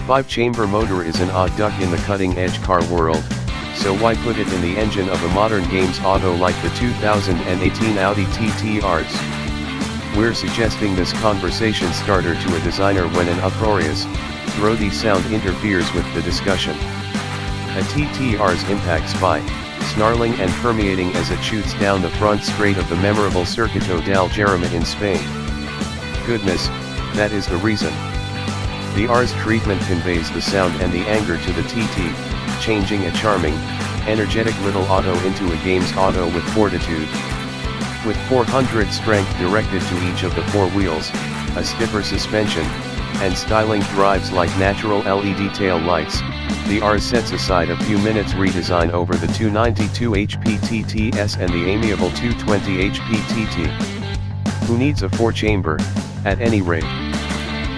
5-chamber motor is an odd duck in the cutting-edge car world, so why put it in the engine of a modern games auto like the 2018 Audi TT RS? We're suggesting this conversation starter to a designer when an uproarious, throaty sound interferes with the discussion. A TT RS impacts by snarling and permeating as it shoots down the front straight of the memorable Circuito del Jarama in Spain. Goodness, that is the reason. The RS treatment conveys the sound and the anger to the TT, changing a charming, energetic little auto into a games auto with fortitude. With 400 strength directed to each of the four wheels, a stiffer suspension, and styling drives like natural LED tail lights, the RS sets aside a few minutes redesign over the 292 HP TTS and the amiable 220 HP TT. Who needs a 4-chamber, at any rate?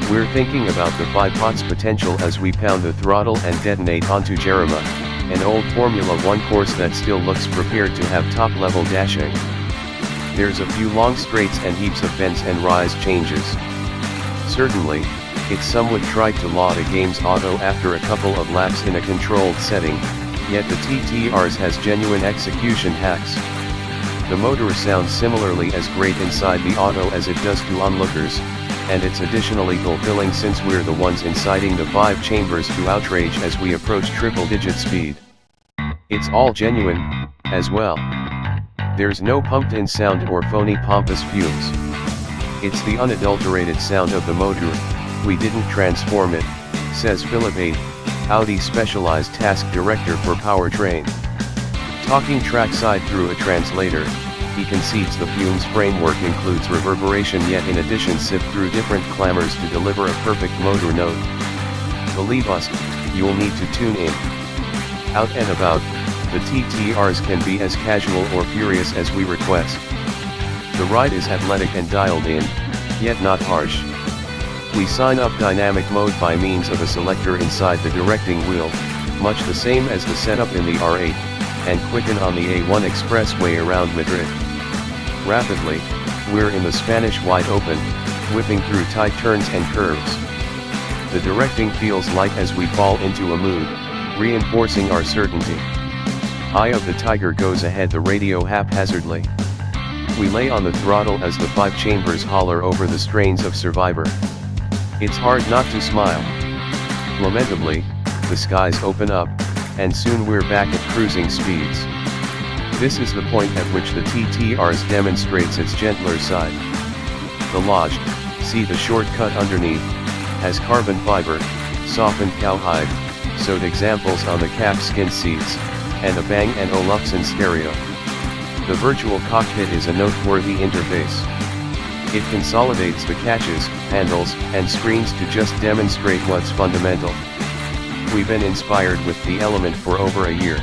We're thinking about the 5 pots potential as we pound the throttle and detonate onto Jarama, an old Formula 1 course that still looks prepared to have top-level dashing. There's a few long straights and heaps of bends and rise changes. Certainly, it's somewhat trite to laud a games auto after a couple of laps in a controlled setting, yet the TT RS has genuine execution hacks. The motor sounds similarly as great inside the auto as it does to onlookers, and it's additionally fulfilling since we're the ones inciting the 5 chambers to outrage as we approach triple-digit speed. It's all genuine, as well. There's no pumped-in sound or phony pompous fumes. It's the unadulterated sound of the motor. We didn't transform it, says Philip A., Audi Specialized Task Director for Powertrain. Talking trackside through a translator, he concedes the fumes framework includes reverberation, yet in addition sift through different clamors to deliver a perfect motor note. Believe us, you'll need to tune in. Out and about, the TT RS can be as casual or furious as we request. The ride is athletic and dialed in, yet not harsh. We sign up dynamic mode by means of a selector inside the directing wheel, much the same as the setup in the R8, and quicken on the A1 expressway around Madrid. Rapidly, we're in the Spanish wide open, whipping through tight turns and curves. The directing feels light as we fall into a mood, reinforcing our certainty. Eye of the tiger goes ahead the radio haphazardly. We lay on the throttle as the 5 chambers holler over the strains of Survivor. It's hard not to smile. Lamentably, the skies open up, and soon we're back at cruising speeds. This is the point at which the TT RS demonstrates its gentler side. The lodged, see the shortcut underneath, has carbon fiber, softened cowhide, sewed examples on the calfskin seats, and a Bang & Olufsen stereo. The virtual cockpit is a noteworthy interface. It consolidates the catches, handles, and screens to just demonstrate what's fundamental. We've been inspired with the element for over a year.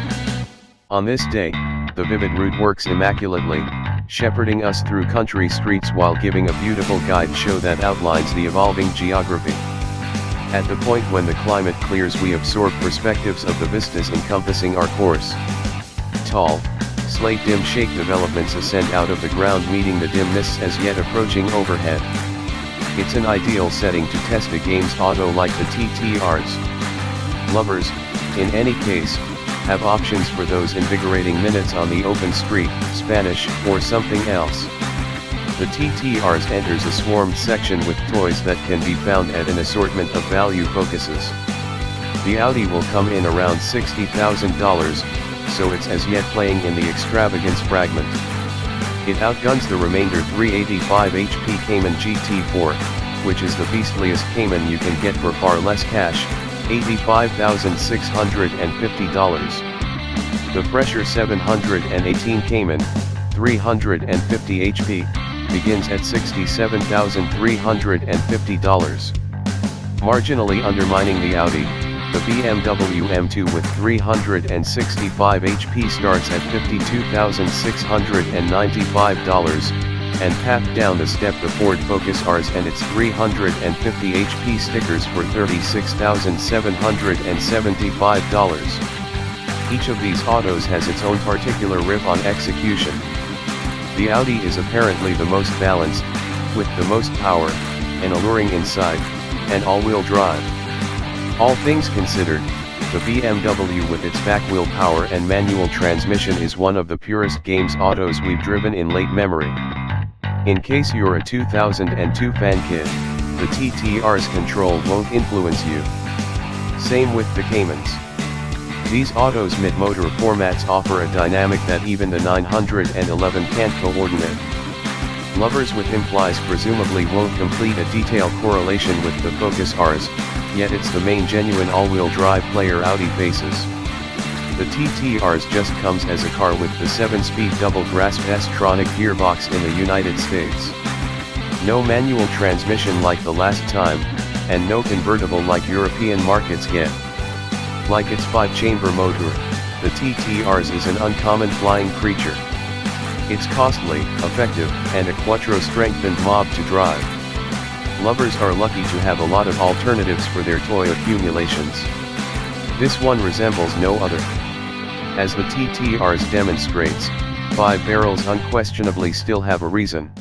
On this day, the vivid route works immaculately, shepherding us through country streets while giving a beautiful guide show that outlines the evolving geography. At the point when the climate clears, we absorb perspectives of the vistas encompassing our course. Tall, slate dim shake developments ascend out of the ground, meeting the dim mists as yet approaching overhead. It's an ideal setting to test a games auto like the TT RS. Lovers, in any case, have options for those invigorating minutes on the open street, Spanish, or something else. The TT RS enters a swarmed section with toys that can be found at an assortment of value focuses. The Audi will come in around $60,000, so it's as yet playing in the extravagance fragment. It outguns the remainder 385 HP Cayman GT4, which is the beastliest Cayman you can get for far less cash, $85,650. The fresher 718 Cayman, 350 HP, begins at $67,350. Marginally undermining the Audi, the BMW M2 with 365 HP starts at $52,695, and path down the step the Ford Focus RS and its 350 HP stickers for $36,775. Each of these autos has its own particular riff on execution. The Audi is apparently the most balanced, with the most power, an alluring inside, and all-wheel drive. All things considered, the BMW with its back-wheel power and manual transmission is one of the purest games autos we've driven in late memory. In case you're a 2002 fan kid, the TT RS control won't influence you. Same with the Caymans. These autos' mid-motor formats offer a dynamic that even the 911 can't coordinate. Lovers with implies presumably won't complete a detailed correlation with the Focus RS, yet it's the main genuine all-wheel drive player Audi faces. The TT RS just comes as a car with the 7-speed double-grasp S-tronic gearbox in the United States. No manual transmission like the last time, and no convertible like European markets get. Like its 5-chamber motor, the TT RS is an uncommon flying creature. It's costly, effective, and a quattro-strengthened mob to drive. Lovers are lucky to have a lot of alternatives for their toy accumulations. This one resembles no other. As the TT RS demonstrates, 5 barrels unquestionably still have a reason.